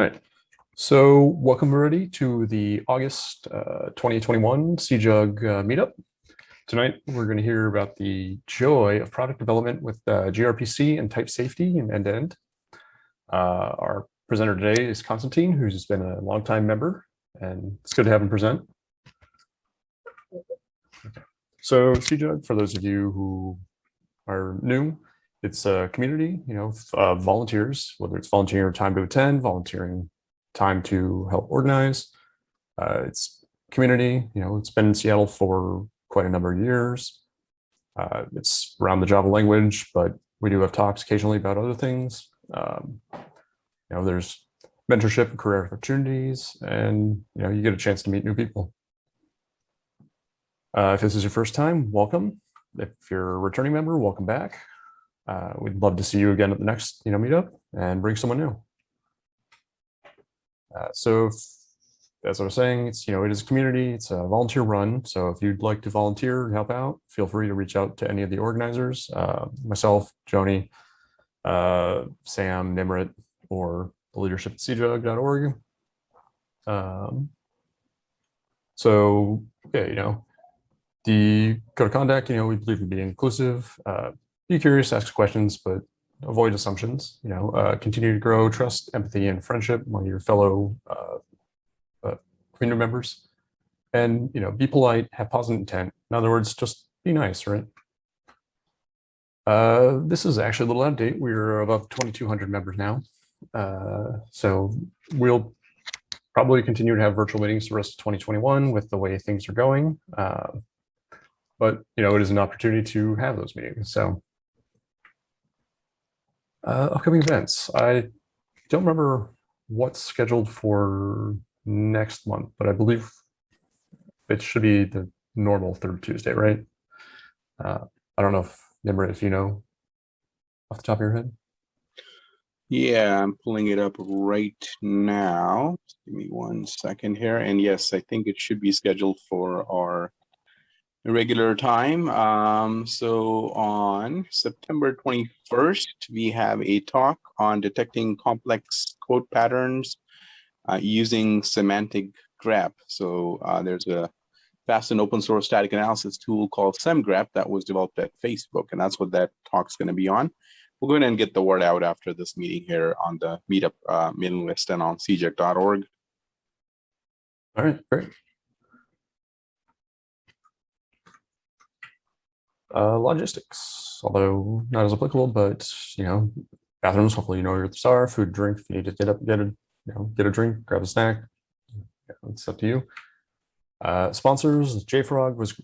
All right. So welcome everybody to the August 2021 CJUG meetup. Tonight, we're going to hear about the joy of product development with gRPC and type safety and end-to-end. Our presenter today is Konstantin, who's been a longtime member, and it's good to have him present. Okay. So CJUG, for those of you who are new, it's a community, of volunteers, whether it's volunteering time to attend, volunteering time to help organize. It's community, it's been in Seattle for quite a number of years. It's around the Java language, but we do have talks occasionally about other things. There's mentorship and career opportunities, and you get a chance to meet new people. If this is your first time, welcome. If you're a returning member, welcome back. We'd love to see you again at the next meetup and bring someone new. As I was saying, it is a community, it's a volunteer run. So if you'd like to volunteer and help out, feel free to reach out to any of the organizers, myself, Joni, Sam, Nimrit, or the leadership at cjug.org. The code of conduct, we believe in being inclusive. Be curious, ask questions, but avoid assumptions. Continue to grow trust, empathy, and friendship among your fellow community members. And be polite, have positive intent. In other words, just be nice, right? This is actually a little out of date. We're above 2,200 members now. So we'll probably continue to have virtual meetings the rest of 2021 with the way things are going. But it is an opportunity to have those meetings. So upcoming events. I don't remember what's scheduled for next month, but I believe it should be the normal third Tuesday, right? I don't know if Nimrit, if you know off the top of your head. Yeah, I'm pulling it up right now. Give me 1 second here. And yes, I think it should be scheduled for our regular time. So on September 21st, we have a talk on detecting complex code patterns using semantic grep. So there's a fast and open source static analysis tool called semgrep that was developed at Facebook, and that's what that talk's going to be on. We'll go ahead and get the word out after this meeting here on the meetup mailing list and on cjug.org. All right, great. Logistics, although not as applicable, but bathrooms, hopefully where they are, food, drink, if you need to get up, get a drink, grab a snack, it's up to you. Sponsors, JFrog was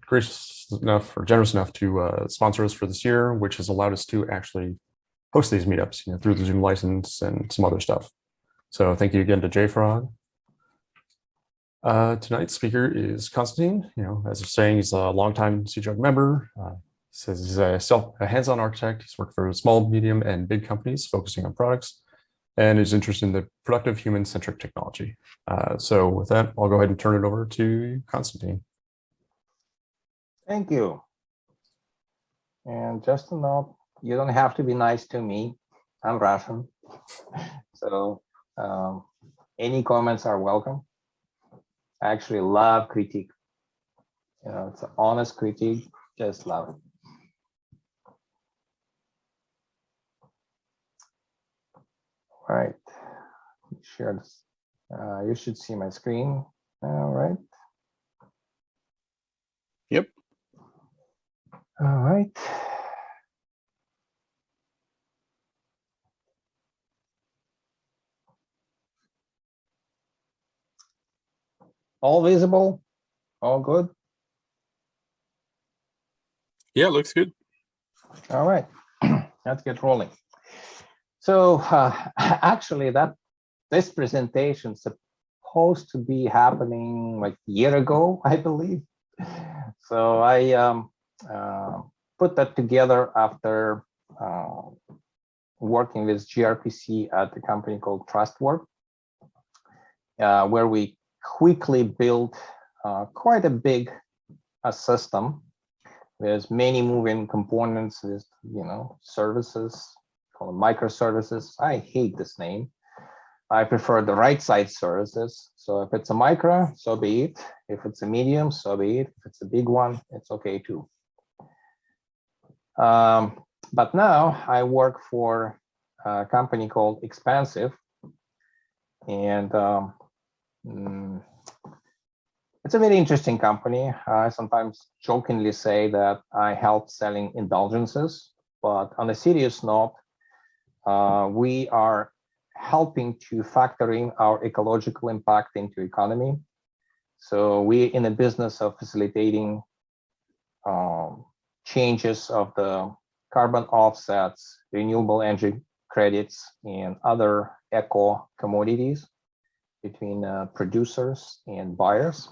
gracious enough or generous enough to sponsor us for this year, which has allowed us to actually host these meetups through the Zoom license and some other stuff. So thank you again to JFrog. Tonight's speaker is Konstantin. As I was saying, he's a longtime CJUG member. Says he's a hands-on architect. He's worked for small, medium, and big companies focusing on products, and is interested in the productive human-centric technology. So with that, I'll go ahead and turn it over to Konstantin. Thank you. And just to note, you don't have to be nice to me. I'm Russian. So any comments are welcome. I actually love critique. It's an honest critique, just love it. All right, share this. You should see my screen. All right. Yep. All right. All visible, all good. Yeah, looks good. All right, let's get rolling. So actually, this presentation is supposed to be happening like a year ago, I believe. So I put that together after working with gRPC at a company called Trustwork, where we quickly built quite a big system with many moving components, with services called microservices. I hate this name. I prefer the right size services. So if it's a micro, so be it. If it's a medium, so be it. If it's a big one, it's okay too. But now I work for a company called Expansive, and it's a very interesting company. I sometimes jokingly say that I help selling indulgences, but on a serious note, we are helping to factor in our ecological impact into economy. So we're in the business of facilitating changes of the carbon offsets, renewable energy credits, and other eco commodities between producers and buyers.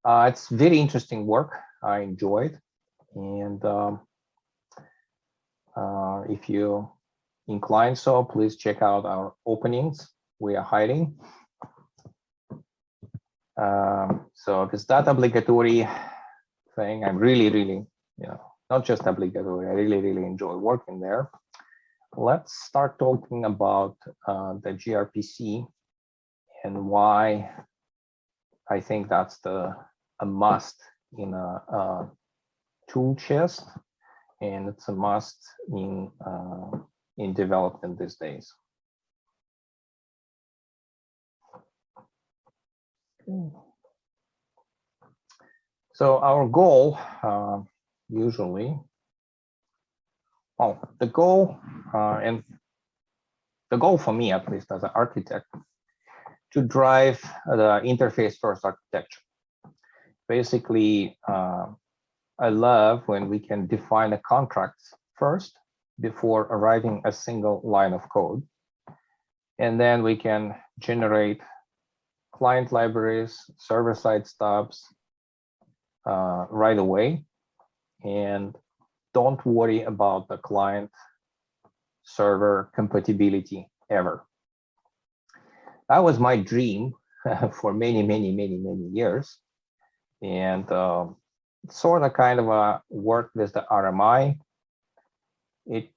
It's very interesting work. I enjoyed, and if you inclined so, please check out our openings. We are hiring. So this data obligatory thing, I'm really, not just obligatory, I really enjoy working there. Let's start talking about the gRPC and why I think that's a must in a tool chest, and it's a must in development these days. So our goal usually, the goal for me, at least as an architect, to drive the interface first architecture. Basically, I love when we can define a contract first before writing a single line of code. And then we can generate client libraries, server-side stubs right away. And don't worry about the client server compatibility ever. That was my dream for many years. And sort of kind of worked with the RMI. It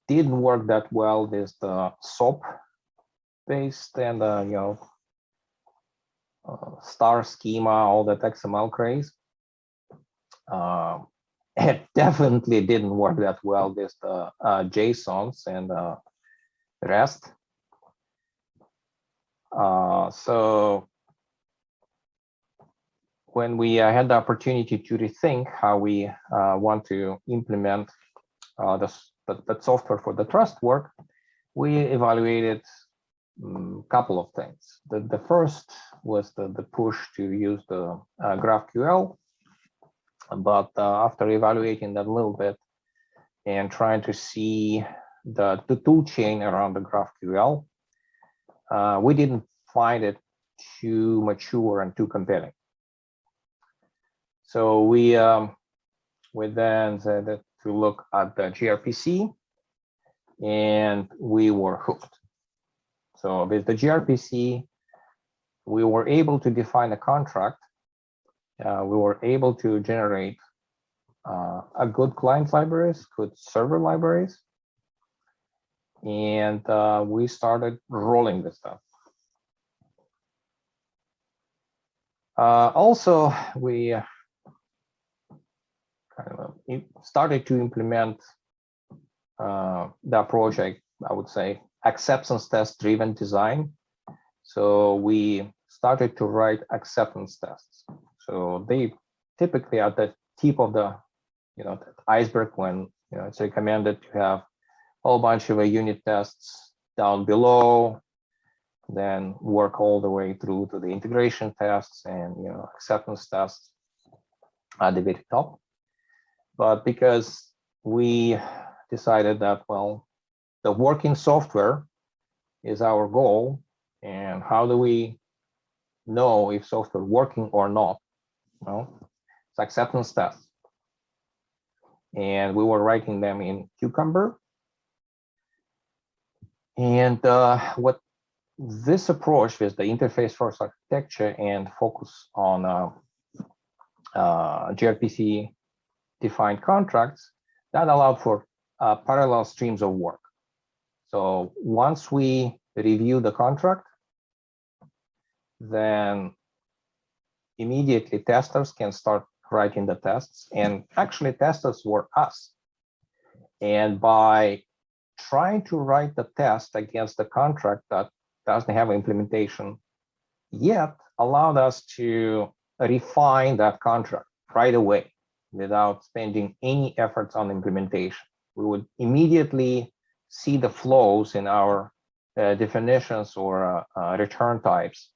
didn't work that well with the SOAP based and star schema, all that XML craze. It definitely didn't work that well with the JSONs and REST. So when we had the opportunity to rethink how we want to implement that software for the trust work, we evaluated a couple of things. The first was the push to use the GraphQL, but after evaluating that a little bit and trying to see the tool chain around the GraphQL, we didn't find it too mature and too compelling. So we then said that to look at the gRPC, and we were hooked. So with the gRPC, we were able to define a contract. We were able to generate a good client libraries, good server libraries, and we started rolling this stuff. Also, we started to implement the approach, I would say, acceptance test driven design. So we started to write acceptance tests. So they typically at the tip of the the iceberg when it's recommended to have a whole bunch of unit tests down below, then work all the way through to the integration tests and acceptance tests at the very top. But because we decided that, well, the working software is our goal, and how do we know if software working or not? Well, it's acceptance tests. And we were writing them in Cucumber. And what this approach with the interface first architecture and focus on gRPC defined contracts, that allowed for parallel streams of work. So once we review the contract, then immediately testers can start writing the tests. And actually testers were us. And by trying to write the test against the contract that doesn't have implementation yet, allowed us to refine that contract right away without spending any efforts on implementation. We would immediately see the flows in our definitions or return types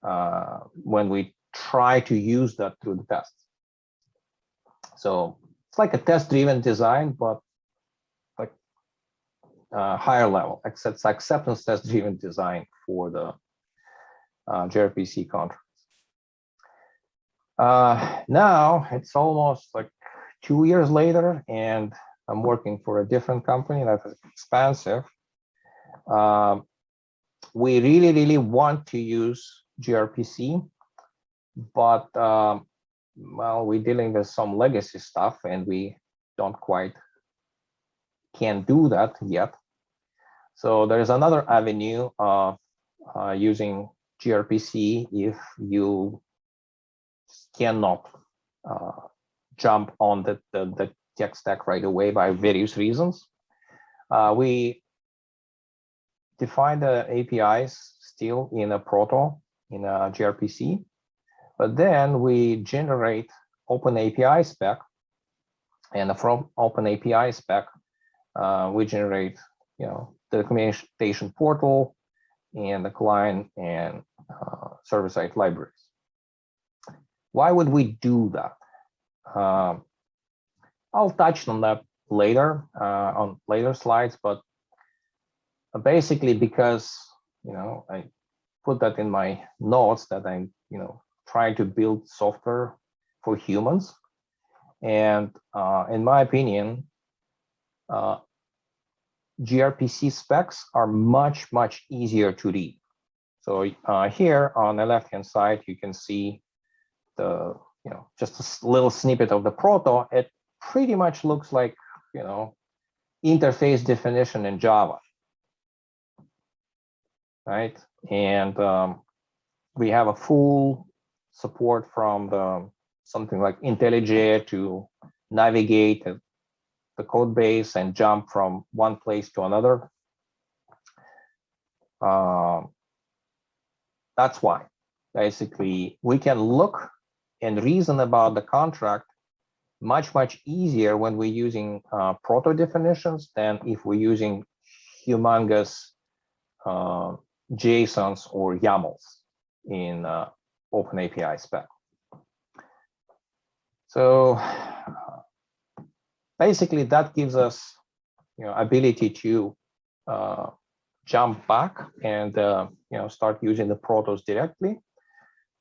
when we try to use that through the tests. So it's like a test-driven design, but like higher level. It's acceptance test-driven design for the gRPC contracts. Now it's almost like 2 years later, and I'm working for a different company that is expensive. We really want to use gRPC, but well, we're dealing with some legacy stuff, and we don't quite can't do that yet. So there is another avenue of using gRPC if you cannot jump on the tech stack right away by various reasons. We define the APIs still in a proto, in a gRPC, but then we generate open API spec, and from open API spec, we generate, the documentation portal and the client and server-side libraries. Why would we do that? I'll touch on that later on later slides, but basically because I put that in my notes that I'm trying to build software for humans, and in my opinion, gRPC specs are much easier to read. So here on the left-hand side, you can see the just a little snippet of the proto. It pretty much looks like interface definition in Java, right? And we have a full support from the something like IntelliJ to navigate the code base and jump from one place to another. That's why basically we can look and reason about the contract much easier when we're using proto definitions than if we're using humongous JSONs or YAMLs in open API spec. So basically that gives us ability to jump back and start using the protos directly,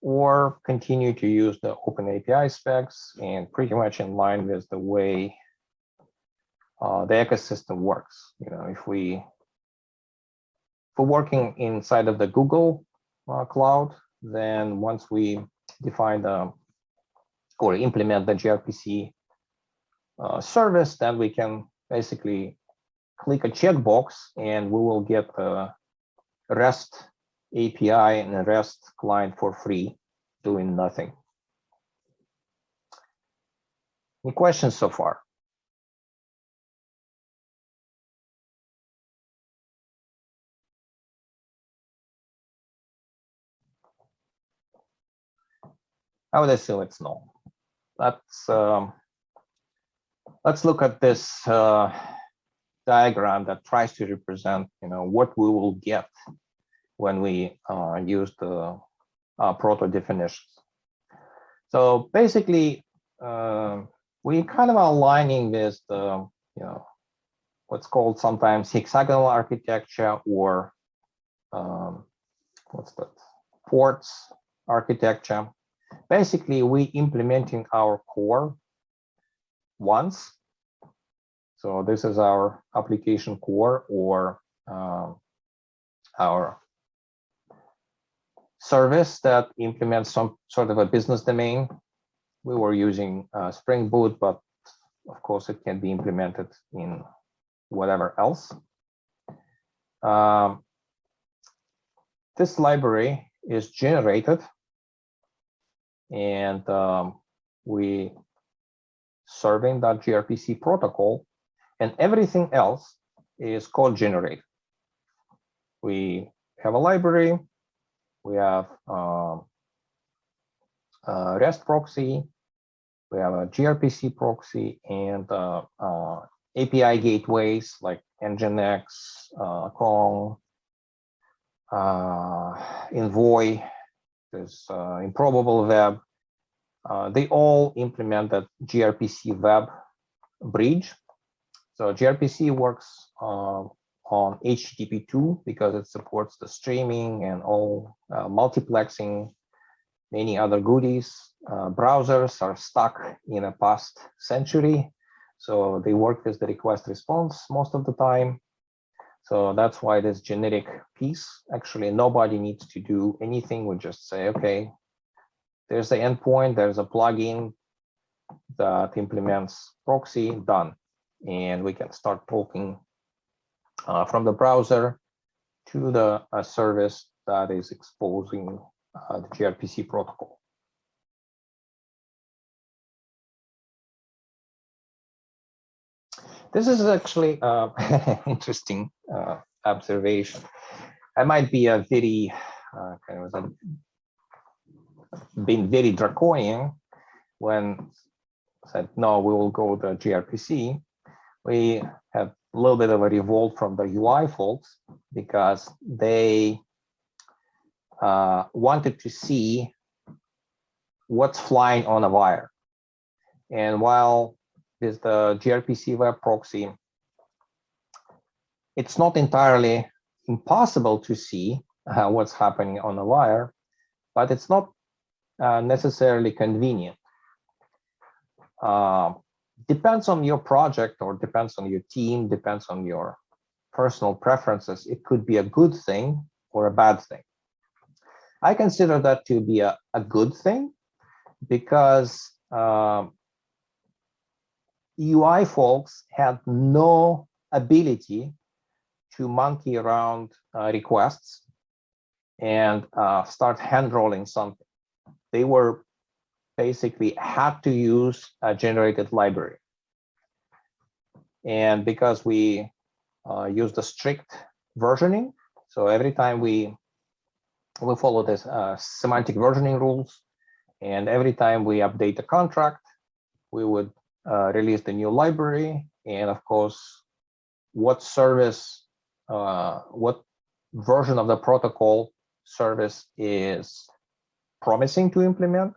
or continue to use the open API specs, and pretty much in line with the way the ecosystem works. If we're working inside of the Google cloud, then once we define or implement the gRPC service, then we can basically click a checkbox and we will get a REST API and a REST client for free, doing nothing. Any questions so far? I would assume it's no. Let's look at this diagram that tries to represent what we will get when we use the proto definitions. So basically, we kind of aligning with the what's called sometimes hexagonal architecture, or what's that, ports architecture. Basically, we implementing our core once. So this is our application core, or our service that implements some sort of a business domain. We were using Spring Boot, but of course it can be implemented in whatever else. this library is generated, and we serving that gRPC protocol, and everything else is code generated. We have a library, we have REST proxy, we have a gRPC proxy, and API gateways like Nginx, Kong, Envoy, there's Improbable Web. They all implement that gRPC web bridge. So gRPC works on HTTP2 because it supports the streaming and all multiplexing, many other goodies. Browsers are stuck in a past century, so they work with the request response most of the time. So that's why this generic piece, actually nobody needs to do anything. We just say, okay, there's the endpoint, there's a plugin that implements proxy, done. And we can start talking from the browser to the service that is exposing the gRPC protocol. This is actually interesting observation. I might be a very being very draconian when I said no, we will go to gRPC. We had a little bit of a revolt from the UI folks because they wanted to see what's flying on a wire. And while with the gRPC web proxy, it's not entirely impossible to see what's happening on a wire, but it's not necessarily convenient. Depends on your project, or depends on your team, depends on your personal preferences. It could be a good thing or a bad thing. I consider that to be a good thing because UI folks had no ability to monkey around requests and start hand-rolling something. They were basically had to use a generated library. And because we use the strict versioning, so every time we follow this semantic versioning rules, and every time we update the contract, we would release the new library. And of course, what service, what version of the protocol service is promising to implement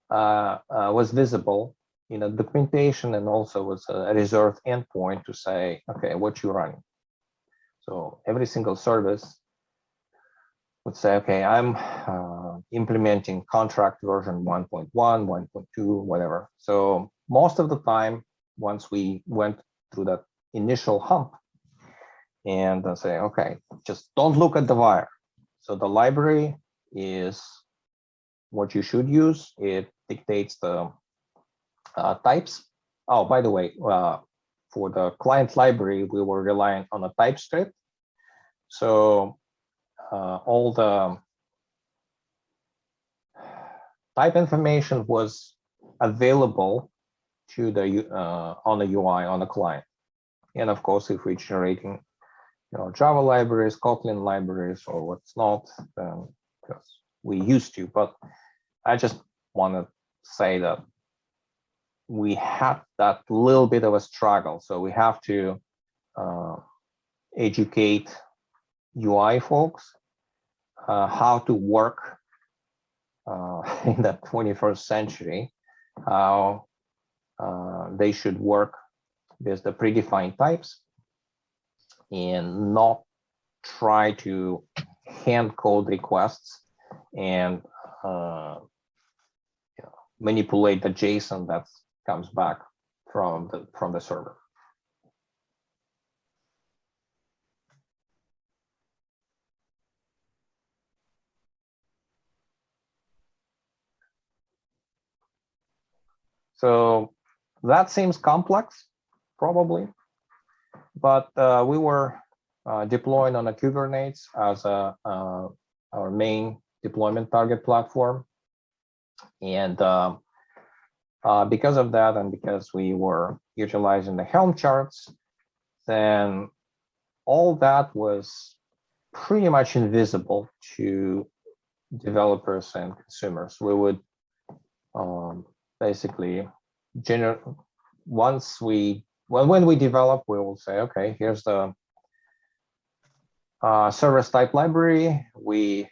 was visible in the documentation, and also was a reserved endpoint to say, okay, what you're running. So every single service would say, okay, I'm implementing contract version 1.1, 1.2, whatever. So most of the time, once we went through that initial hump and say, okay, just don't look at the wire. So the library is what you should use. It dictates the types. Oh, by the way, for the client library, we were relying on a TypeScript. So all the type information was available to the on the UI on the client. And of course, if we're generating Java libraries, Kotlin libraries, or what's not, because we used to. But I just want to say that we had that little bit of a struggle. So we have to educate UI folks how to work in the 21st century, how they should work with the predefined types and not try to hand code requests and manipulate the JSON that comes back from the server. So that seems complex, probably, but we were deploying on a Kubernetes as a our main deployment target platform. And because of that, and because we were utilizing the Helm charts, then all that was pretty much invisible to developers and consumers. We would basically generate, when we develop, we will say, okay, here's the service type library. We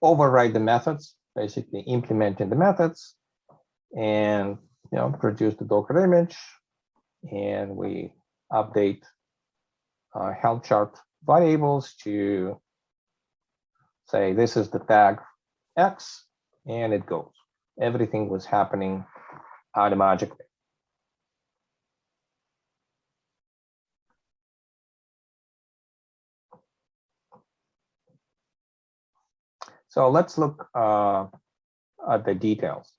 override the methods, basically implementing the methods, and produce the Docker image, and we update Helm chart variables to say this is the tag X, and it goes. Everything was happening automatically. So let's look at the details.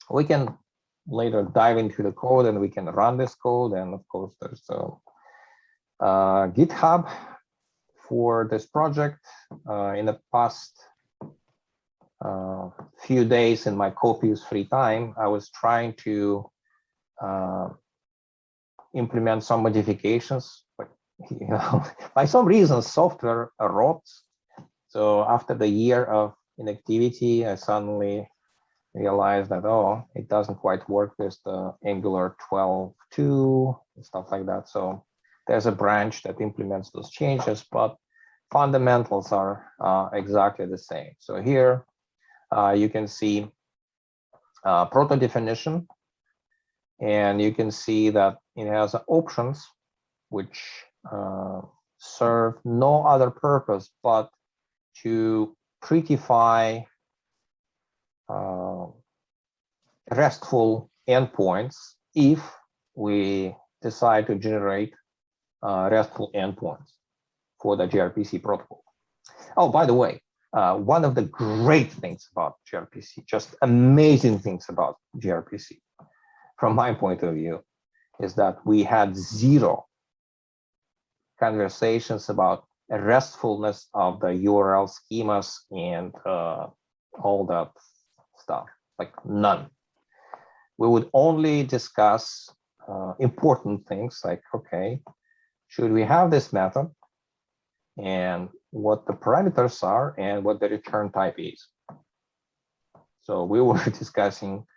We can later dive into the code, and we can run this code. And of course, there's GitHub for this project. In the past few days in my copious free time, I was trying to implement some modifications, but by some reason, software rots. So after the year of inactivity, I suddenly realized that, oh, it doesn't quite work with the Angular 12.2 and stuff like that. So there's a branch that implements those changes, but fundamentals are exactly the same. So here you can see proto definition, and you can see that it has options which serve no other purpose but to prettify RESTful endpoints if we decide to generate RESTful endpoints for the gRPC protocol. Oh, by the way, one of the great things about gRPC, just amazing things about gRPC, from my point of view, is that we had zero conversations about restfulness of the URL schemas and all that stuff, like none. We would only discuss important things like, okay, should we have this method, and what the parameters are, and what the return type is. So we were discussing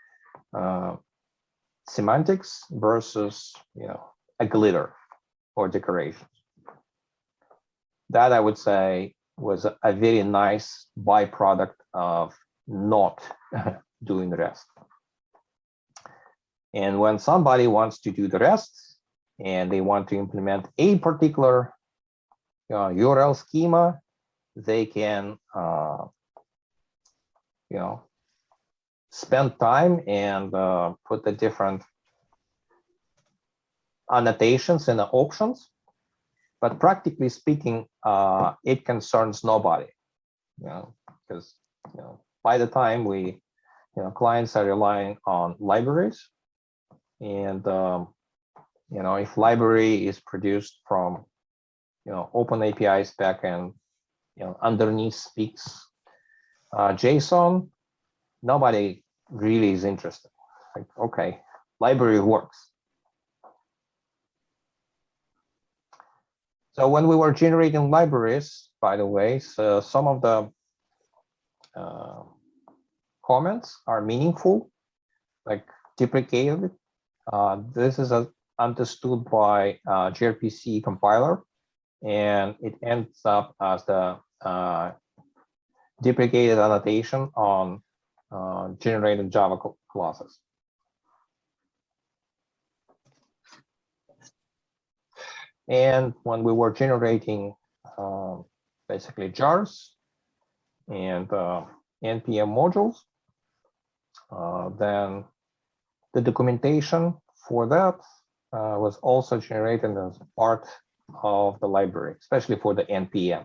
semantics versus a glitter or decorations. That, I would say, was a very nice byproduct of not doing the rest. And when somebody wants to do the rest and they want to implement a particular URL schema, they can spend time and put the different annotations and the options. But practically speaking, it concerns nobody, because by the time clients are relying on libraries, and if library is produced from Open API spec and underneath speaks JSON, nobody really is interested. Like, okay, library works. So when we were generating libraries, by the way, so some of the comments are meaningful, like deprecated. This is understood by gRPC compiler, and it ends up as the deprecated annotation on generated Java classes. And when we were generating basically jars and NPM modules, then the documentation for that was also generated as part of the library, especially for the NPM.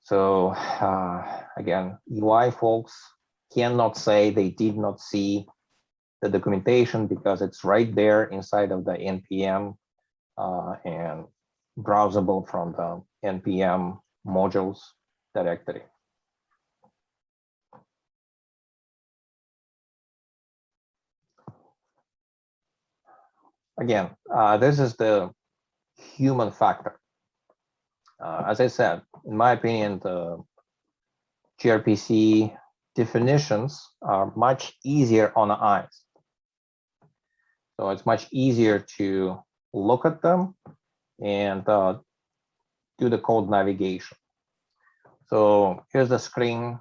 So again, UI folks cannot say they did not see the documentation because it's right there inside of the NPM and browsable from the NPM modules directory. Again, this is the human factor. As I said, in my opinion, the gRPC definitions are much easier on the eyes. So it's much easier to look at them and do the code navigation. So here's the screen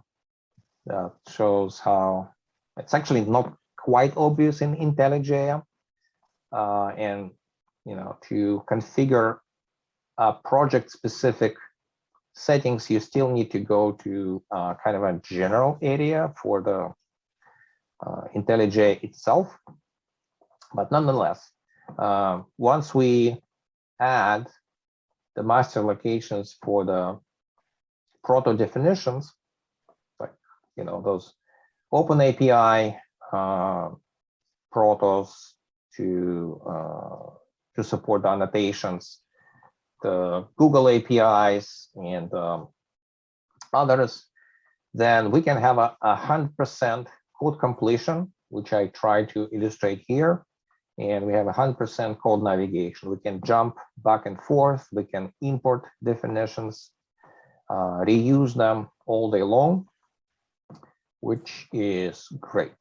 that shows how it's actually not quite obvious in IntelliJ. And to configure project-specific settings, you still need to go to kind of a general area for the IntelliJ itself. But nonetheless, once we add the master locations for the proto definitions, like those open API protos to support the annotations, the Google APIs, and others, then we can have a 100% code completion, which I try to illustrate here. And we have 100% code navigation. We can jump back and forth. We can import definitions, reuse them all day long, which is great.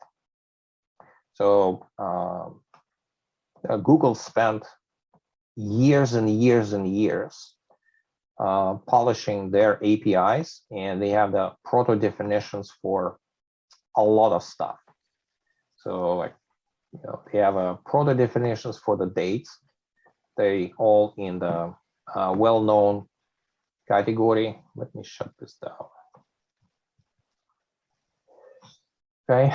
So Google spent years and years and years polishing their APIs, and they have the proto definitions for a lot of stuff. So like, they have a proto definitions for the dates. They all in the well-known category. Let me shut this down. Okay.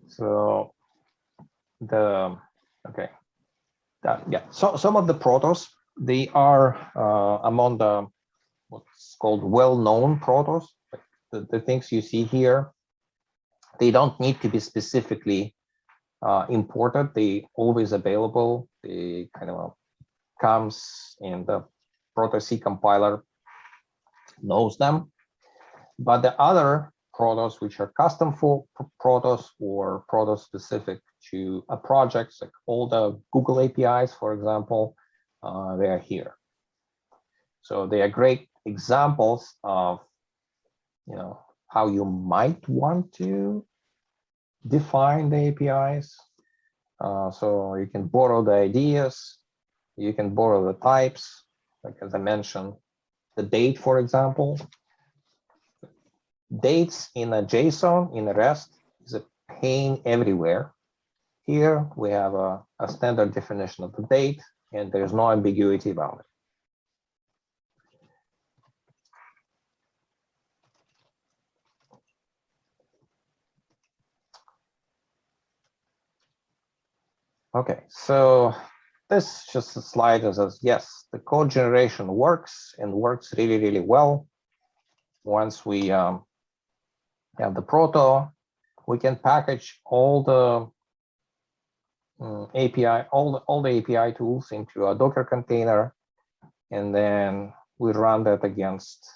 So yeah. So some of the protos, they are among the what's called well-known protos. The things you see here, they don't need to be specifically imported. They always available. They kind of comes in the Proto-C compiler knows them. But the other protos, which are custom for protos or protos specific to a project, like all the Google APIs, for example, they are here. So they are great examples of how you might want to define the APIs. So you can borrow the ideas, you can borrow the types, like as I mentioned, the date, for example. Dates in a JSON, in a REST, is a pain everywhere. Here we have a standard definition of the date, and there's no ambiguity about it. Okay, so this is just a slide that says, yes, the code generation works and works really, really well. Once we have the proto, we can package all the API, all the API tools into a Docker container, and then we run that against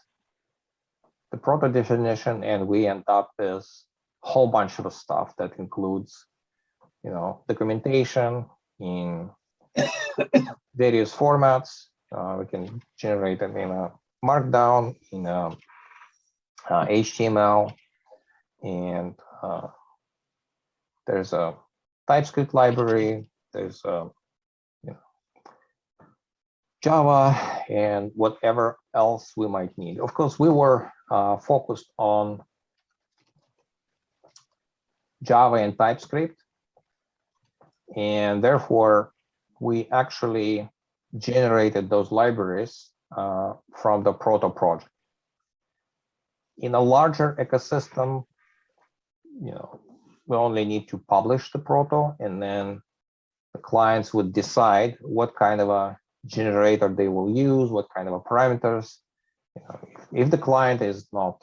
the proto definition, and we end up with a whole bunch of stuff that includes documentation in various formats. We can generate them in a Markdown, in a HTML, and there's a TypeScript library, there's Java, and whatever else we might need. Of course, we were focused on Java and TypeScript, and therefore we actually generated those libraries from the proto project. In a larger ecosystem, we only need to publish the proto, and then the clients would decide what kind of a generator they will use, what kind of a parameters. If the client is not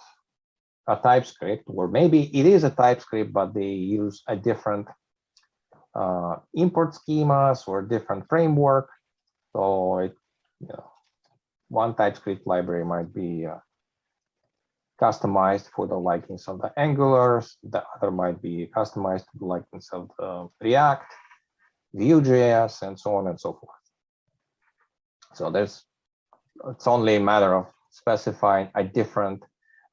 a TypeScript, or maybe it is a TypeScript, but they use a different import schemas or different framework, So one TypeScript library might be customized for the likings of the Angulars. The other might be customized to the likings of the React, Vue.js, and so on and so forth. So it's only a matter of specifying a different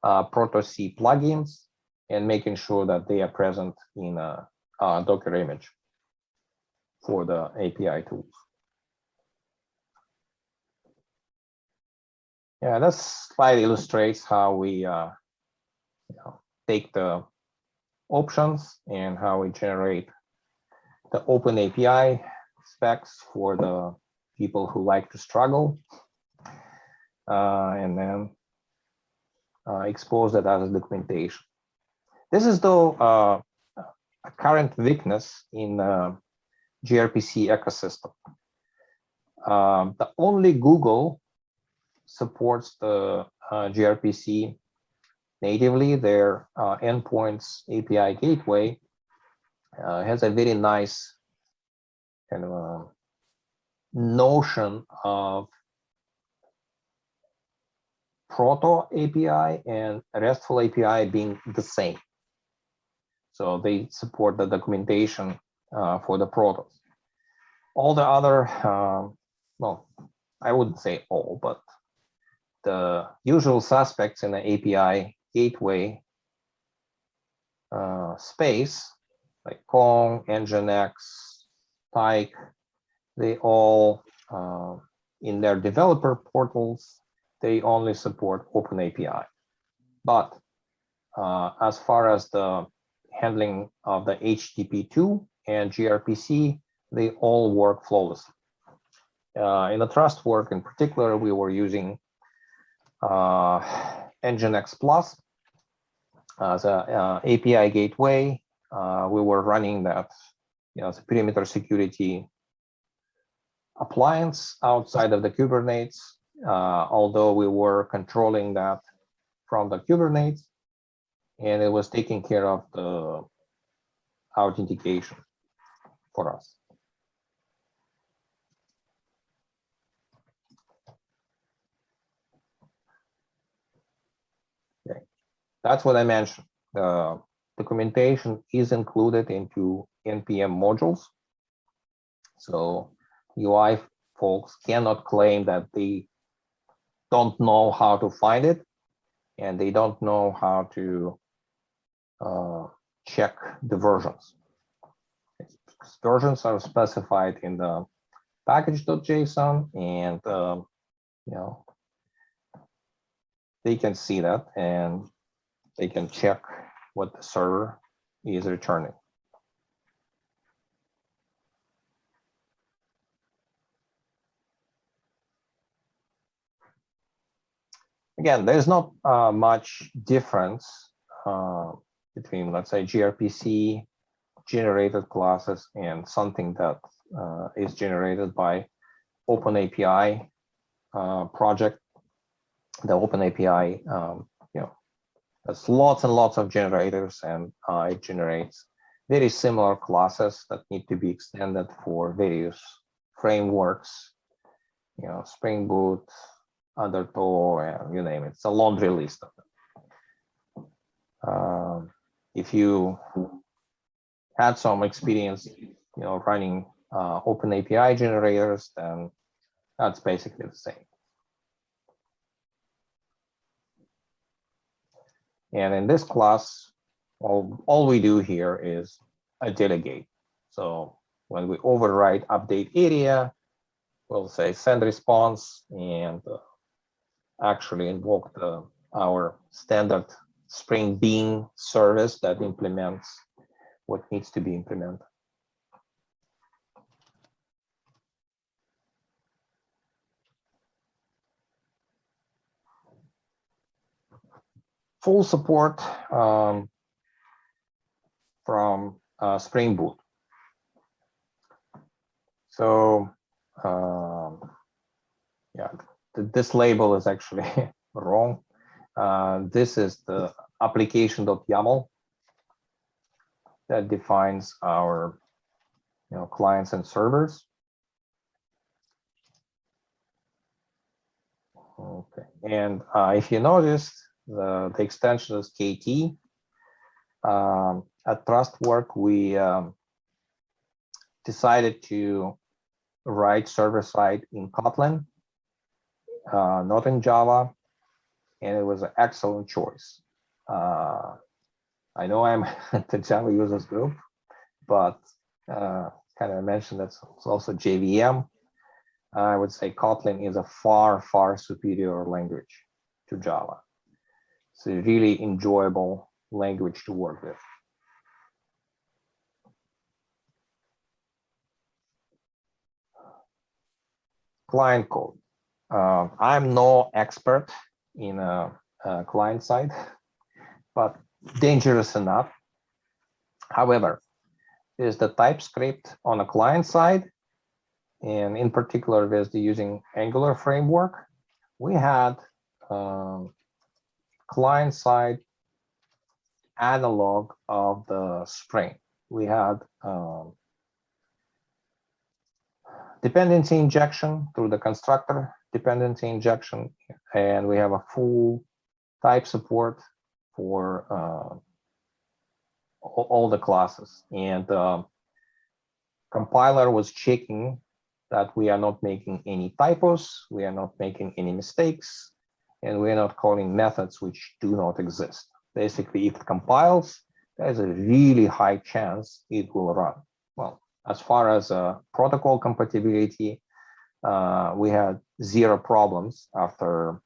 Proto-C plugins and making sure that they are present in a Docker image for the API tools. Yeah, that slide illustrates how we take the options and how we generate the open API specs for the people who like to struggle, and then expose that as a documentation. This is though a current weakness in gRPC ecosystem. The only Google supports the gRPC natively. Their endpoints API gateway has a very nice kind of notion of Proto API and RESTful API being the same. So they support the documentation for the Protos. All the other, well, I wouldn't say all, but the usual suspects in the API gateway space, like Kong, Nginx, Pike, they all, in their developer portals, they only support OpenAPI. But as far as the handling of the HTTP2 and gRPC, they all work flawlessly. In the trust work in particular, we were using Nginx Plus as an API gateway. We were running that as a perimeter security appliance outside of the Kubernetes, although we were controlling that from the Kubernetes, and it was taking care of the authentication for us. Okay, that's what I mentioned. The documentation is included into NPM modules. So UI folks cannot claim that they don't know how to find it, and they don't know how to check the versions. Versions are specified in the package.json, and they can see that and they can check what the server is returning. Again, there's not much difference between, let's say, gRPC generated classes and something that is generated by OpenAPI project. The OpenAPI, has lots and lots of generators, and it generates very similar classes that need to be extended for various frameworks, Spring Boot, Undertow, and you name it. It's a laundry list of them. If you had some experience, running OpenAPI generators, then that's basically the same. And in this class, all we do here is a delegate. So when we override update area, we'll say send response and actually invoke our standard Spring Bean service that implements what needs to be implemented. Full support from Spring Boot. So this label is actually wrong. This is the application.yaml that defines our clients and servers. Okay, and if you noticed, the extension is KT. At Trustwork, we decided to write server-side in Kotlin, not in Java, and it was an excellent choice. I know I'm the Java users group, but kind of mentioned that it's also JVM. I would say Kotlin is a far, far superior language to Java. It's a really enjoyable language to work with. Client code. I'm no expert in client side, but dangerous enough. However, is the TypeScript on a client side, and in particular with the using Angular framework, we had client side analog of the Spring. We had dependency injection through the constructor dependency injection, and we have a full type support for all the classes. And compiler was checking that we are not making any typos, we are not making any mistakes, and we are not calling methods which do not exist. Basically, if it compiles, there's a really high chance it will run. Well, as far as protocol compatibility, we had 0 problems after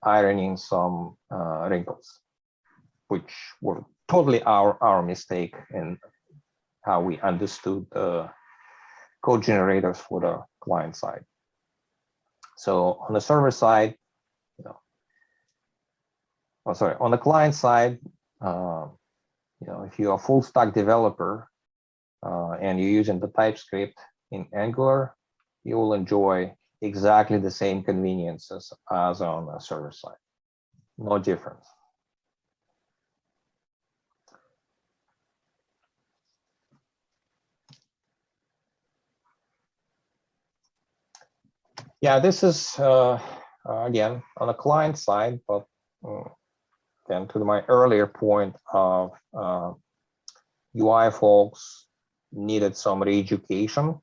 ironing some wrinkles, which were totally our mistake in how we understood the code generators for the client side. So on the server side, on the client side, if you're a full stack developer and you're using the TypeScript in Angular, you will enjoy exactly the same conveniences as on the server side. No difference. Yeah, this is again on the client side, but again to my earlier point of UI folks needed some re-education.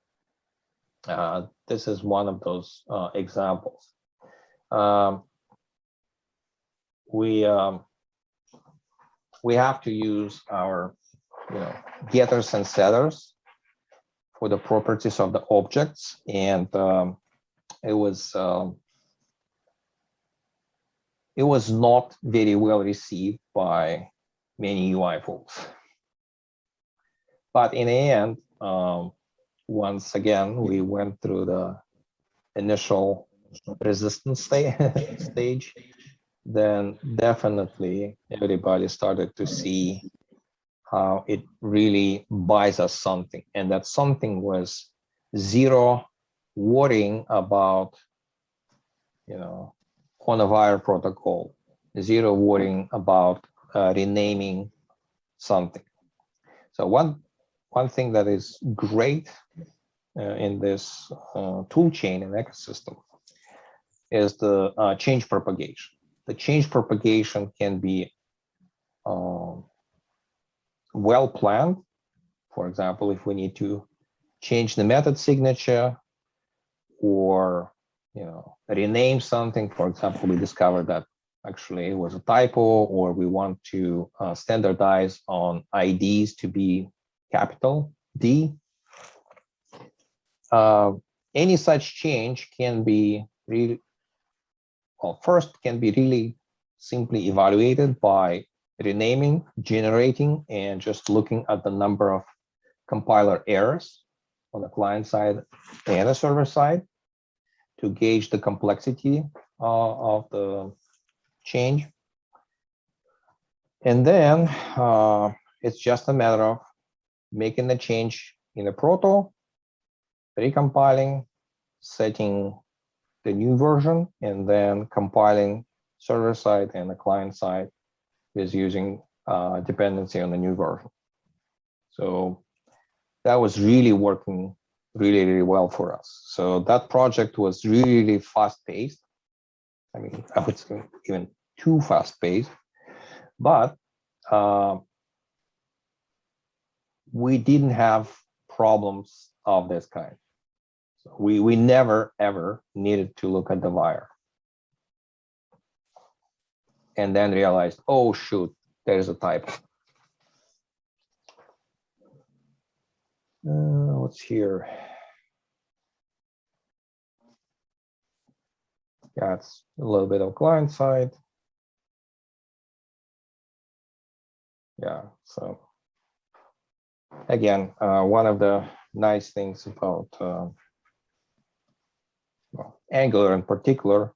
This is one of those examples. We have to use our getters and setters for the properties of the objects, and it was not very well received by many UI folks. But in the end, once again, we went through the initial resistance stage, then definitely everybody started to see how it really buys us something. And that something was 0 worrying about, on a wire protocol, 0 worrying about renaming something. So one thing that is great in this tool chain and ecosystem is the change propagation. The change propagation can be well planned. For example, if we need to change the method signature or rename something, for example, we discovered that actually it was a typo, or we want to standardize on IDs to be capital D. Any such change can be really, first can be really simply evaluated by renaming, generating, and just looking at the number of compiler errors on the client side and the server side to gauge the complexity of the change. And then it's just a matter of making the change in the proto, recompiling, setting the new version, and then compiling server side and the client side with using dependency on the new version. So that was really working really, really well for us. So that project was really fast-paced. I mean, I would say even too fast-paced, but we didn't have problems of this kind. So we never ever needed to look at the wire and then realized, oh shoot, there's a typo. What's here? Yeah, it's a little bit of client side. Yeah, so again, one of the nice things about well, Angular in particular,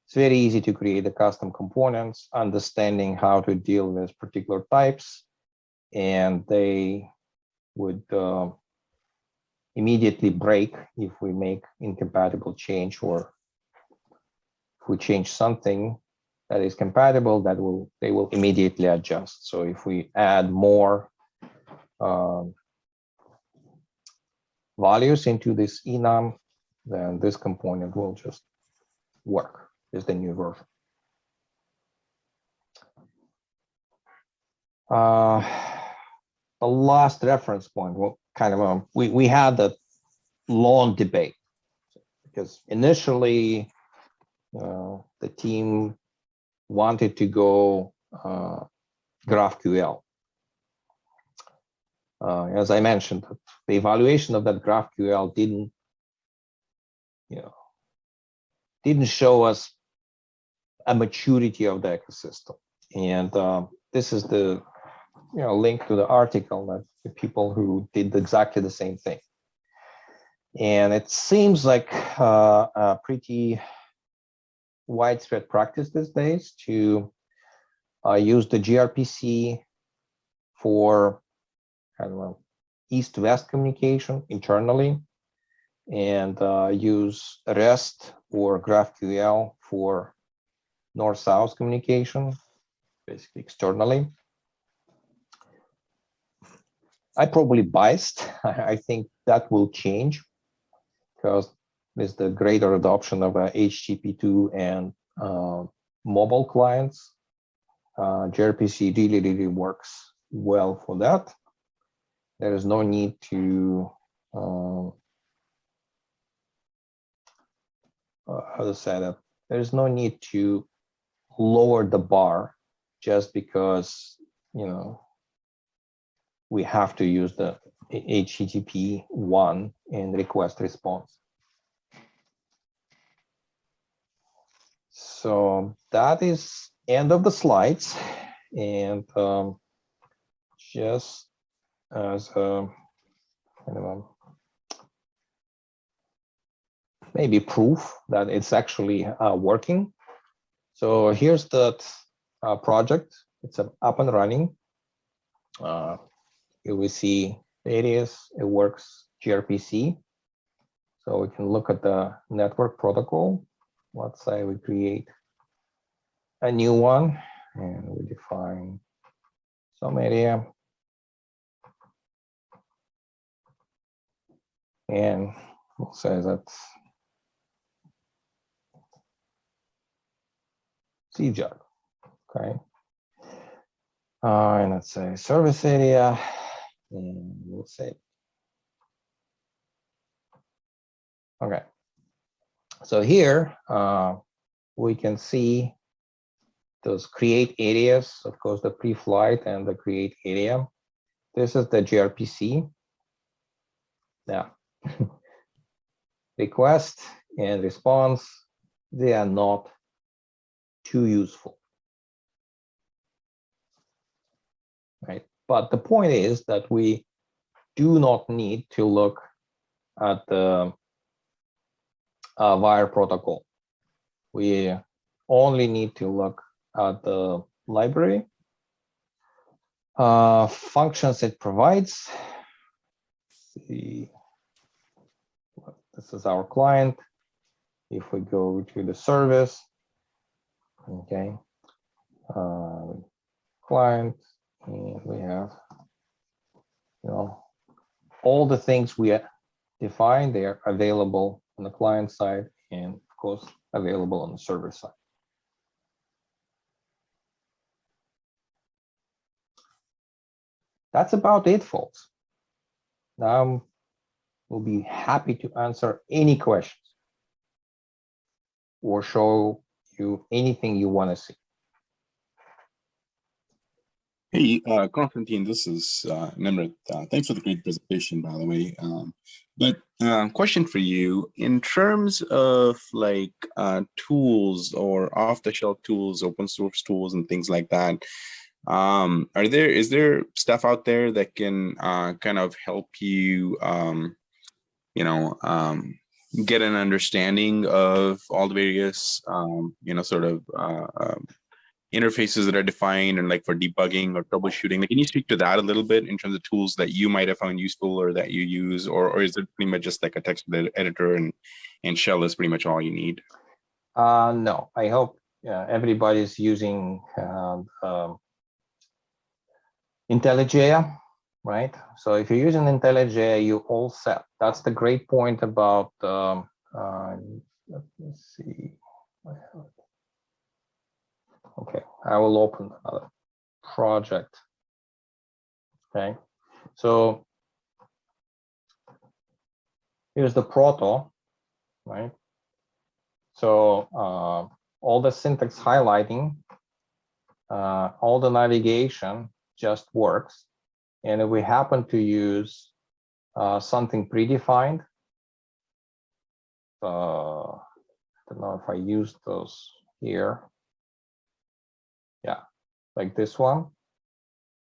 it's very easy to create the custom components, understanding how to deal with particular types, and they would immediately break if we make incompatible change, or if we change something that is compatible, they will immediately adjust. So if we add more values into this enum, then this component will just work with the new version. The last reference point, well, kind of we had that long debate, because initially the team wanted to go GraphQL. As I mentioned, the evaluation of that GraphQL didn't show us a maturity of the ecosystem. And this is the link to the article that the people who did exactly the same thing. And it seems like a pretty widespread practice these days to use the gRPC for kind of east-west communication internally, and use REST or GraphQL for north-south communication, basically externally. I'm probably biased. I think that will change, because with the greater adoption of HTTP2 and mobile clients, gRPC really works well for that. There is no need to how to say that? There is no need to lower the bar just because we have to use the HTTP1 and request response. So that is end of the slides, and just as a kind of maybe proof that it's actually working. So here's that project. It's up and running. You will see areas, it works gRPC. So we can look at the network protocol. Let's say we create a new one and we define some area. And we'll say that's CJAG, okay? And let's say service area, and we'll say, okay. So here we can see those create areas, of course, the pre-flight and the create area. This is the gRPC. Now, request and response, they are not too useful, right? But the point is that we do not need to look at the wire protocol. We only need to look at the library, functions it provides. See, this is our client. If we go to the service, okay, client, and we have, all the things we define, they are available on the client side and of course available on the server side. That's about it, folks. Now we'll be happy to answer any questions or show you anything you want to see. Hey, Konstantin, this is Nimrit. Thanks for the great presentation, by the way. But question for you, in terms of like tools or off-the-shelf tools, open source tools and things like that, is there stuff out there that can kind of help you, get an understanding of all the various, sort of interfaces that are defined and like for debugging or troubleshooting? Like, can you speak to that a little bit in terms of tools that you might have found useful or that you use, or is it pretty much just like a text editor and shell is pretty much all you need? No, I hope everybody's using IntelliJ, right? So if you're using IntelliJ, you all set. That's the great point about, let me see. Okay, I will open another project. Okay, so here's the proto, right? So all the syntax highlighting, all the navigation just works. And if we happen to use something predefined, I don't know if I used those here. Yeah, like this one.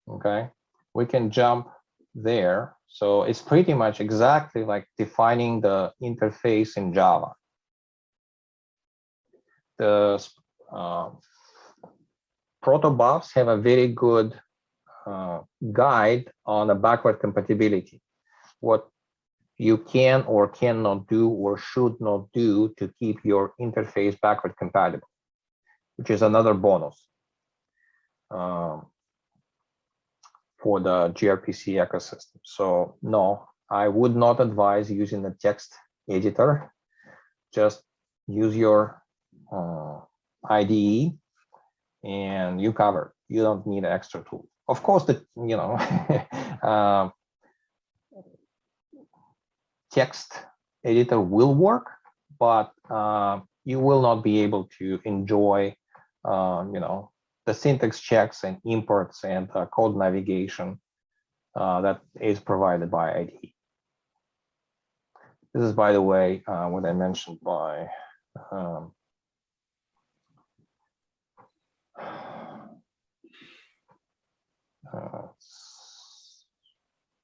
Okay, we can jump there. So it's pretty much exactly like defining the interface in Java. The protobufs have a very good guide on the backward compatibility, what you can or cannot do or should not do to keep your interface backward compatible, which is another bonus for the gRPC ecosystem. So no, I would not advise using the text editor. Just use your IDE and you cover. You don't need an extra tool. Of course, text editor will work, but you will not be able to enjoy, the syntax checks and imports and code navigation that is provided by IDE. This is, by the way, what I mentioned by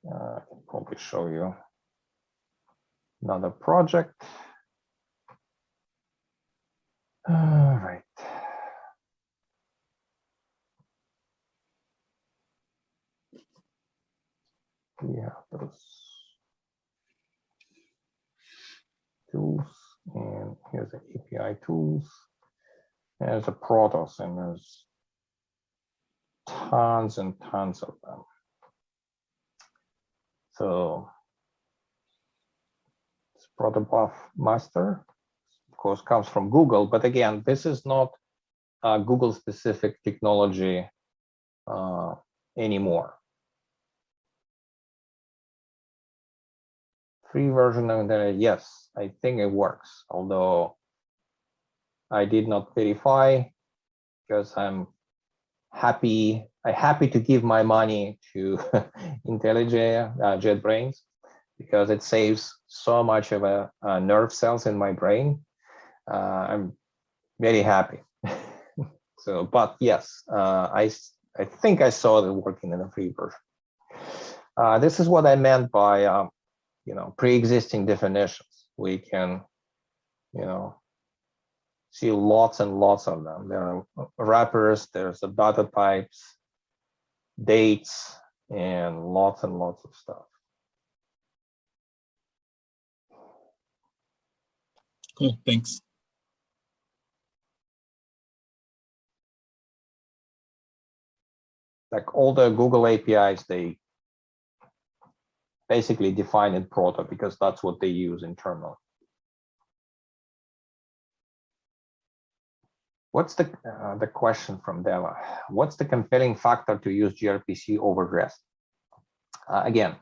I can probably show you another project. All right. Yeah, those tools, and here's the API tools. There's a Protos, and there's tons and tons of them. So this protobuf master, of course, comes from Google, but again, this is not a Google specific technology anymore. Free version of that, yes, I think it works, although I did not verify because I'm happy to give my money to IntelliJ JetBrains, because it saves so much of a nerve cells in my brain. I'm very happy. So, but yes, I think I saw it working in a free version. This is what I meant by pre-existing definitions. We can see lots and lots of them. There are wrappers, there's the data types, dates, and lots of stuff. Cool, thanks. Like all the Google APIs, they basically define in Proto because that's what they use internally. What's the question from Deva? What's the compelling factor to use gRPC over REST? Again,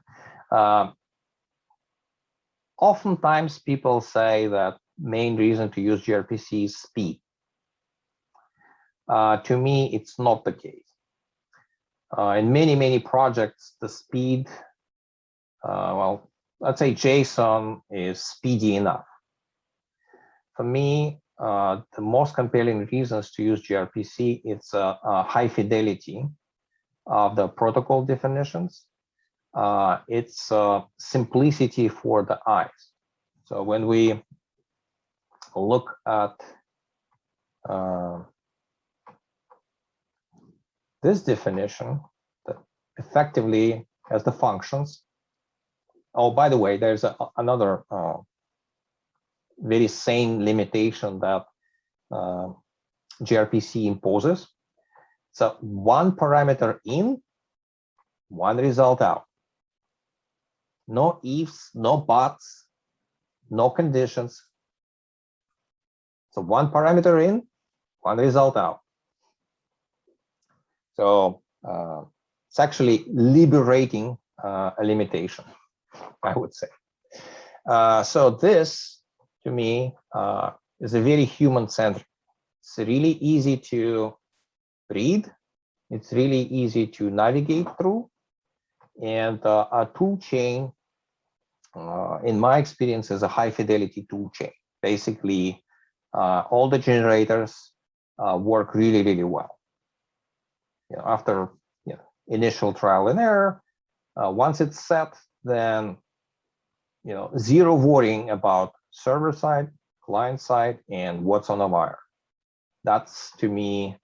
oftentimes people say that main reason to use gRPC is speed. To me, it's not the case. In many projects, the speed, well, let's say JSON is speedy enough. For me, the most compelling reasons to use gRPC, it's a high fidelity of the protocol definitions. It's simplicity for the eyes. So when we look at this definition, that effectively has the functions. Oh, by the way, there's another very sane limitation that gRPC imposes. So one parameter in, one result out. No ifs, no buts, no conditions. So one parameter in, one result out. So it's actually liberating a limitation, I would say. So this, to me, is a very human-centric. It's really easy to read. It's really easy to navigate through. And a tool chain, in my experience, is a high-fidelity tool chain. Basically, all the generators work really well. After initial trial and error, once it's set, then zero worrying about server side, client side, and what's on the wire. That's, to me,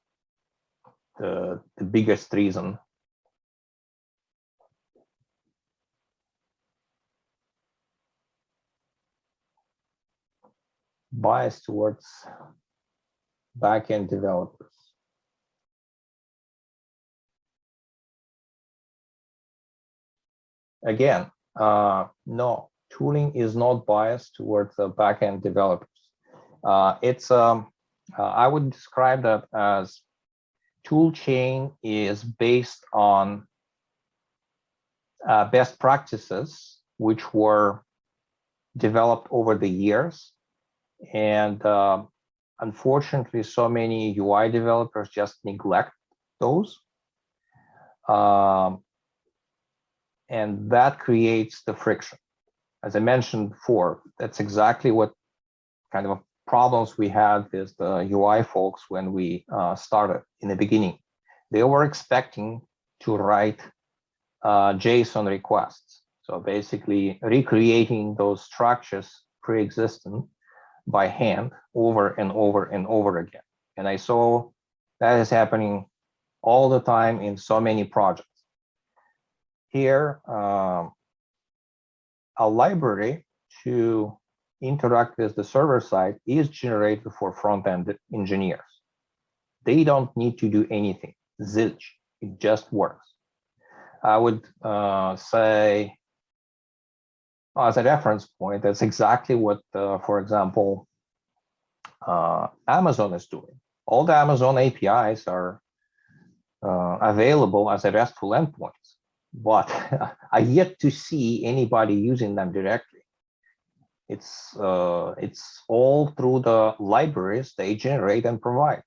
the biggest reason. Bias towards backend developers. Again, no, tooling is not biased towards the backend developers. It's I would describe that as tool chain is based on best practices which were developed over the years, and unfortunately, so many UI developers just neglect those. And that creates the friction. As I mentioned before, that's exactly what kind of problems we had with the UI folks when we started in the beginning. They were expecting to write JSON requests. So basically recreating those structures pre-existent by hand over and over again. And I saw that is happening all the time in so many projects. Here, a library to interact with the server side is generated for front-end engineers. They don't need to do anything, zilch, it just works. I would say, as a reference point, that's exactly what, for example, Amazon is doing. All the Amazon APIs are available as a RESTful endpoints, but I yet to see anybody using them directly. It's all through the libraries they generate and provide.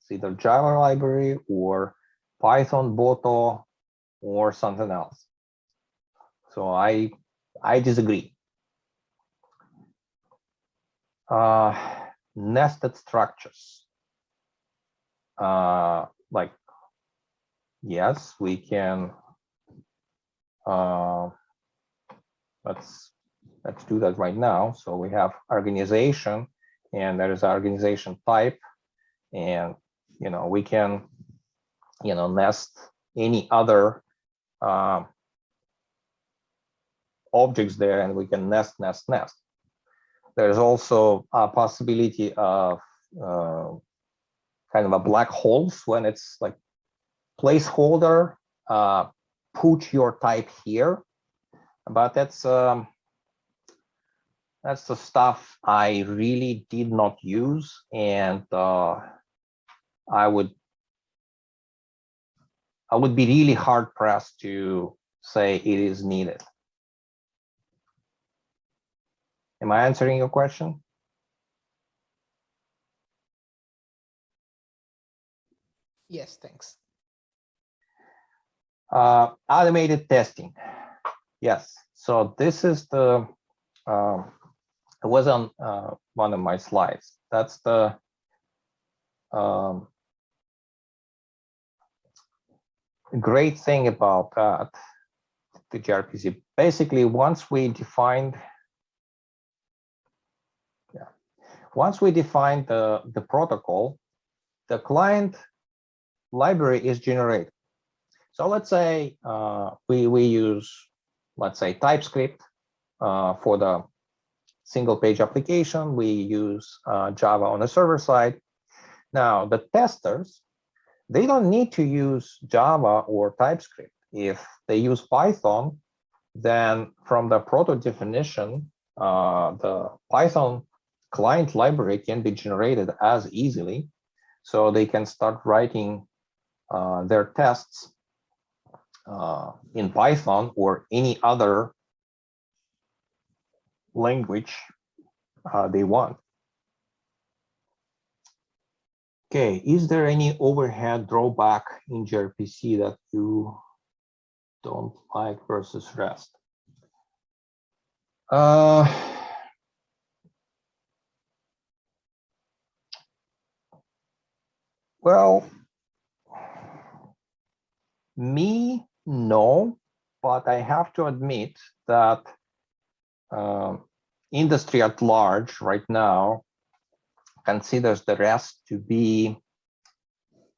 It's either Java library or Python Boto or something else. So I disagree. Nested structures. Like, yes, we can. Let's do that right now. So we have organization, and there is organization type, and we can nest any other objects there, and we can nest. There's also a possibility of kind of a black holes when it's like placeholder, put your type here, but that's the stuff I really did not use, and I would be really hard pressed to say it is needed. Am I answering your question? Yes, thanks. Automated testing. Yes. So this is the, it was on one of my slides. That's the great thing about that, the gRPC. Basically, once we defined, the protocol, the client library is generated. So let's say we use, let's say, TypeScript for the single page application. We use Java on the server side. Now the testers, they don't need to use Java or TypeScript. If they use Python, then from the proto definition, the Python client library can be generated as easily. So they can start writing their tests in Python or any other language they want. Okay, is there any overhead drawback in gRPC that you don't like versus REST? Well, me, no, but I have to admit that industry at large right now considers the REST to be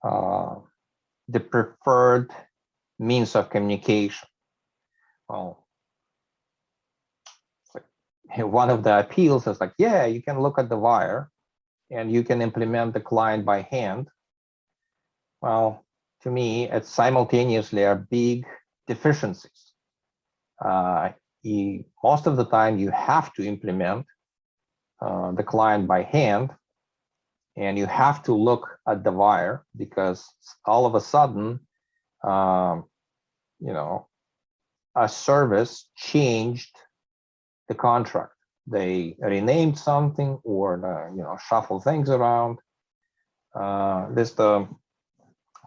the preferred means of communication. Well, it's like one of the appeals is like, yeah, you can look at the wire and you can implement the client by hand. Well, to me, it's simultaneously are big deficiencies. Most of the time, you have to implement the client by hand, and you have to look at the wire because all of a sudden, you know, a service changed the contract. They renamed something or you know, shuffle things around. There's the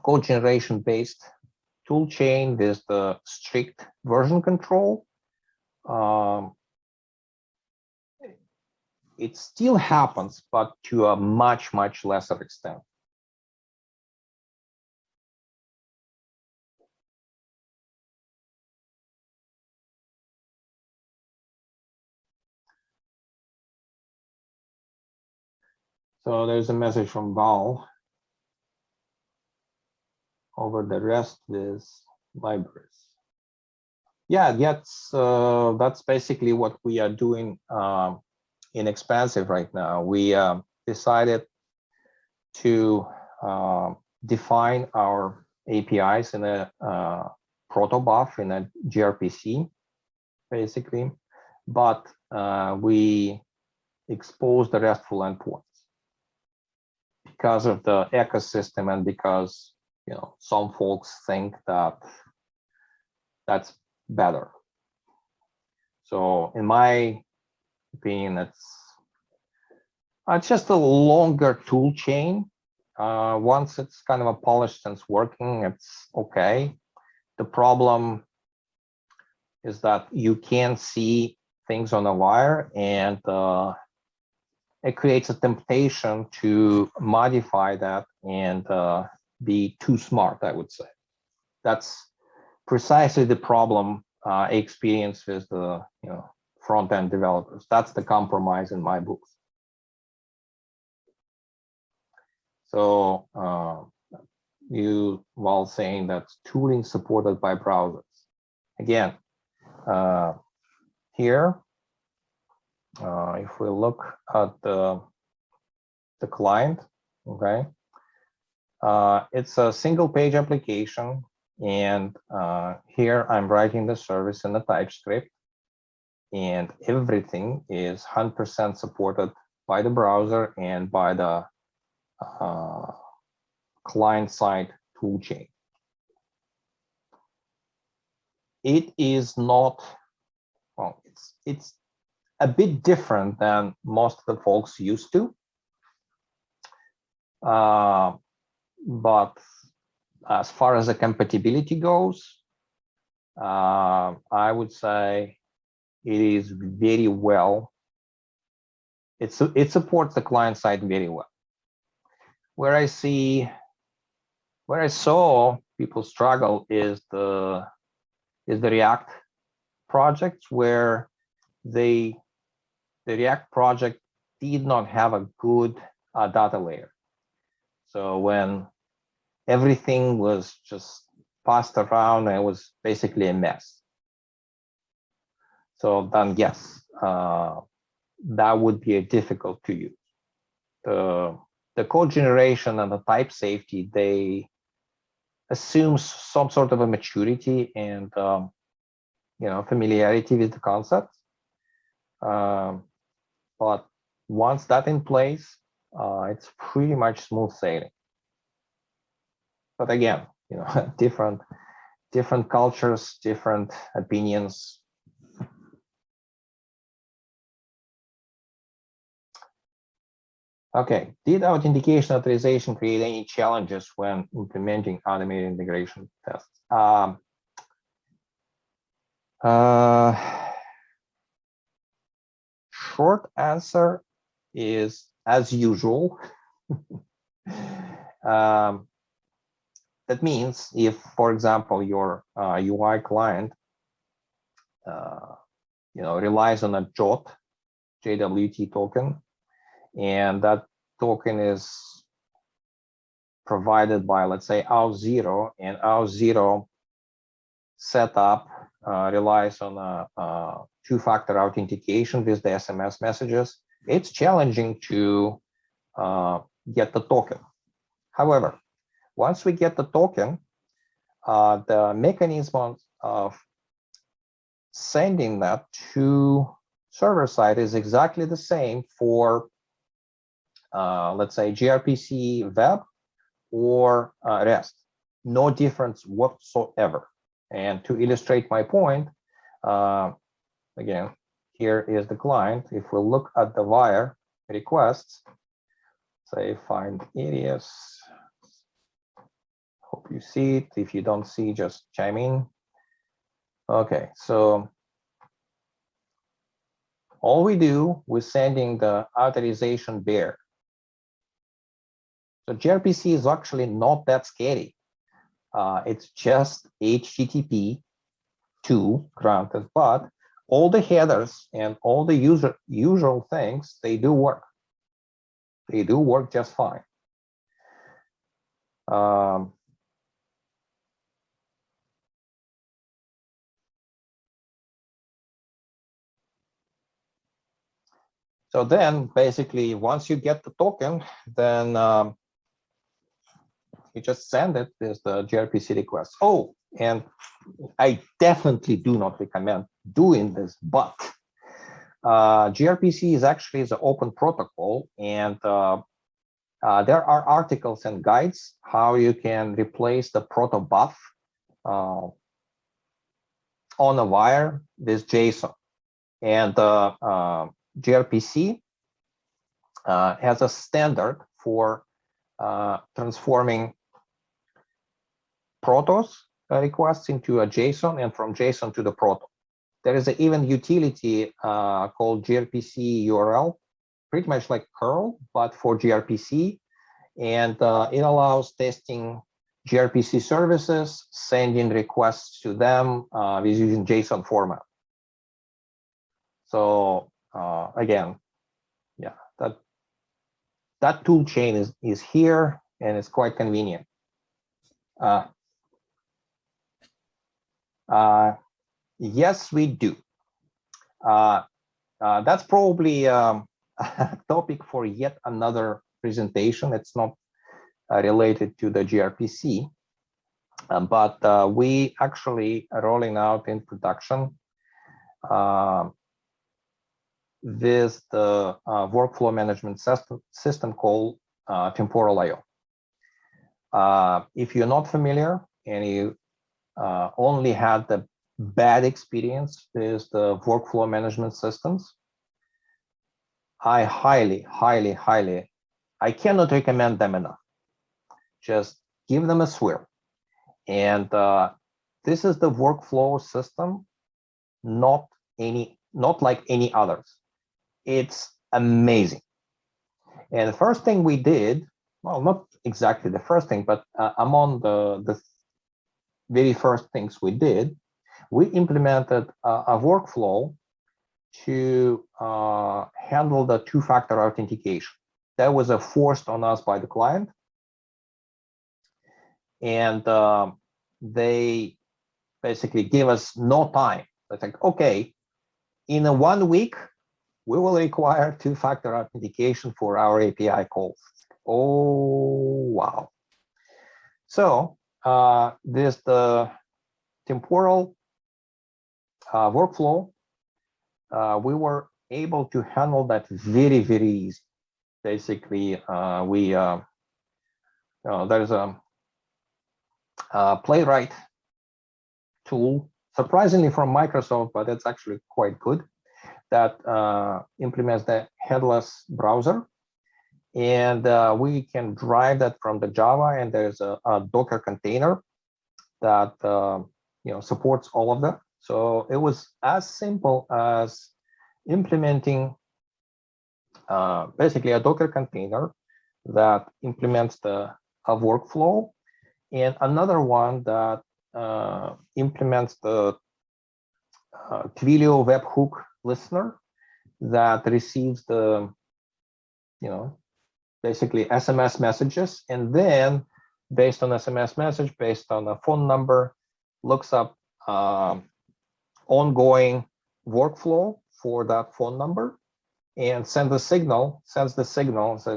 code generation based tool chain. There's the strict version control. It still happens, but to a much, much lesser extent. So there's a message from Val over the REST with libraries. Yeah, that's basically what we are doing in Expansive right now. We decided to define our APIs in a protobuf in a gRPC, basically, but we expose the RESTful endpoints because of the ecosystem and because, you know, some folks think that that's better. So in my opinion, it's just a longer tool chain. Once it's kind of a polished and it's working, it's okay. The problem is that you can't see things on a wire, and it creates a temptation to modify that and be too smart, I would say. That's precisely the problem I experience with the front-end developers. That's the compromise in my books. So you, while saying that tooling supported by browsers, again, here, if we look at the client, okay, it's a single page application, and here I'm writing the service in the TypeScript, and everything is 100% supported by the browser and by the client-side toolchain. it is not, well, it's a bit different than most of the folks used to. But as far as the compatibility goes, I would say it is very well. It supports the client side very well. Where I saw people struggle is the React projects, where the React project did not have a good data layer. So when everything was just passed around, it was basically a mess. So then, yes, that would be difficult to use. The code generation and the type safety, they assume some sort of a maturity and familiarity with the concept. But once that's in place, it's pretty much smooth sailing. But again, different cultures, different opinions. Okay, did authentication authorization create any challenges when implementing automated integration tests? Short answer is as usual. That means if, for example, your UI client relies on a JWT token, and that token is provided by, let's say, Auth0, and Auth0 setup relies on a two-factor authentication with the SMS messages, it's challenging to get the token. However, once we get the token, the mechanism of sending that to server side is exactly the same for, let's say, gRPC web or REST. No difference whatsoever. And to illustrate my point, again, here is the client. If we look at the wire requests, say find areas. Hope you see it. If you don't see, just chime in. Okay, so all we do, we're sending the authorization bear. So gRPC is actually not that scary. It's just HTTP 2 granted, but all the headers and all the usual things, they do work. They do work just fine. So then basically, once you get the token, then you just send it with the gRPC request. Oh, and I definitely do not recommend doing this, but gRPC is actually the open protocol, and there are articles and guides how you can replace the protobuf on a wire with JSON. And gRPC has a standard for transforming protos requests into a JSON and from JSON to the proto. There is even utility called gRPC URL, pretty much like curl, but for gRPC. And it allows testing gRPC services, sending requests to them with using JSON format. So again, yeah, that tool chain is here, and it's quite convenient. Yes, we do. That's probably a topic for yet another presentation. It's not related to the gRPC, but we actually are rolling out in production with the workflow management system called Temporal IO. If you're not familiar and you only had the bad experience with the workflow management systems, I highly, I cannot recommend them enough. Just give them a swirl. And this is the workflow system, not like any others. It's amazing. And the first thing we did, well, not exactly the first thing, but among the very first things we did, we implemented a workflow to handle the two-factor authentication. That was forced on us by the client. And they basically gave us no time. It's like, okay, in 1 week, we will require two-factor authentication for our API calls. Oh, wow. So there's the temporal workflow. We were able to handle that very, very easy. Basically, there's a Playwright tool, surprisingly from Microsoft, but it's actually quite good, that implements the headless browser. And we can drive that from the Java, and there's a Docker container that supports all of that. So it was as simple as implementing basically a Docker container that implements a workflow, and another one that implements the Twilio webhook listener that receives the basically SMS messages, and then based on SMS message, based on a phone number, looks up ongoing workflow for that phone number and sends the signal, says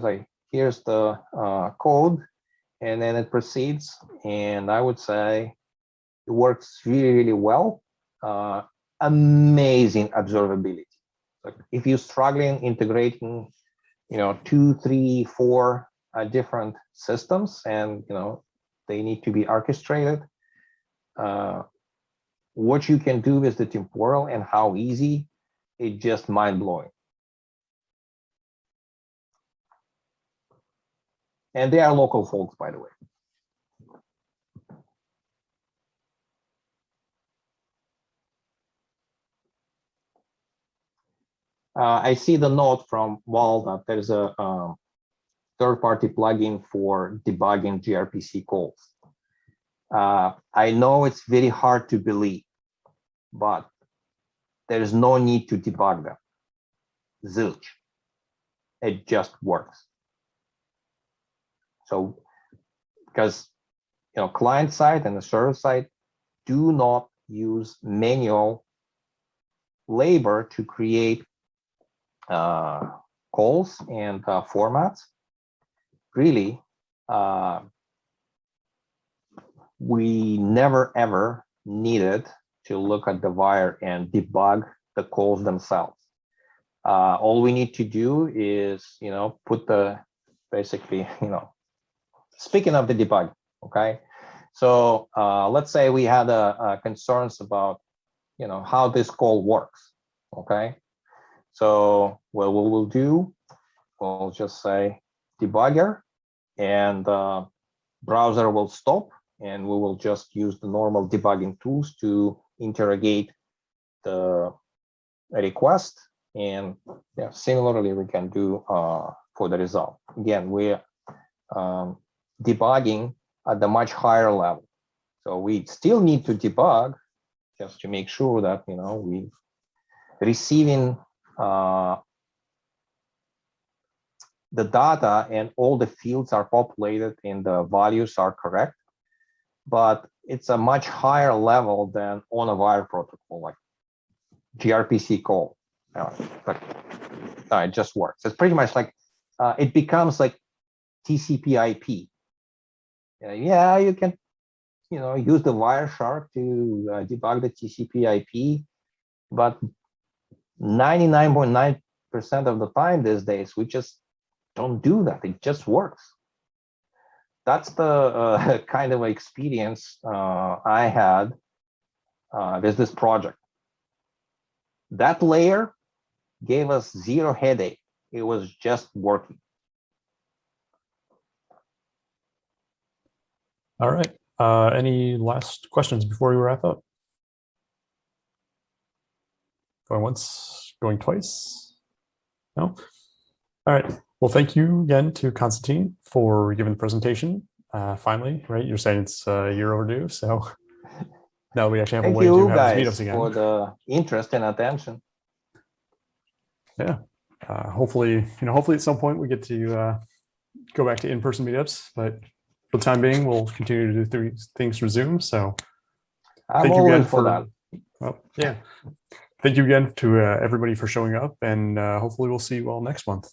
like, here's the code, and then it proceeds. And I would say it works really, really well. Amazing observability. Like if you're struggling integrating 2, 3, 4 different systems, and they need to be orchestrated, what you can do with the temporal and how easy, it's just mind-blowing. And they are local folks, by the way. I see the note from Wal that there's a third-party plugin for debugging gRPC calls. I know it's very hard to believe, but there is no need to debug them. Zilch. It just works. So, because client side and the server side do not use manual labor to create calls and formats. Really, we never ever needed to look at the wire and debug the calls themselves. All we need to do is, put the basically, speaking of the debug, okay. So let's say we had concerns about, how this call works, okay. So what we will do, we'll just say debugger, and browser will stop, and we will just use the normal debugging tools to interrogate the request. And similarly, we can do for the result. Again, we're debugging at the much higher level. So we still need to debug just to make sure that, we receiving the data and all the fields are populated and the values are correct. But it's a much higher level than on a wire protocol, like gRPC call. But it just works. It's pretty much like it becomes like TCP/IP. Yeah, you can, use the Wireshark to debug the TCP/IP, but 99.9% of the time these days, we just don't do that. It just works. That's the kind of experience I had with this project. That layer gave us zero headache. It was just working. All right. Any last questions before we wrap up? Going once, going twice? No? All right. Well, thank you again to Konstantin for giving the presentation. Finally, right? You're saying it's a year overdue, so now we actually have Thank a way to you have these guys meetups again. for the interest and attention. Yeah. Hopefully, hopefully at some point we get to go back to in-person meetups, but for the time being, we'll continue to do things through Zoom. So I'm thank you always again for that. Well, yeah. Thank you again to everybody for showing up, and hopefully we'll see you all next month.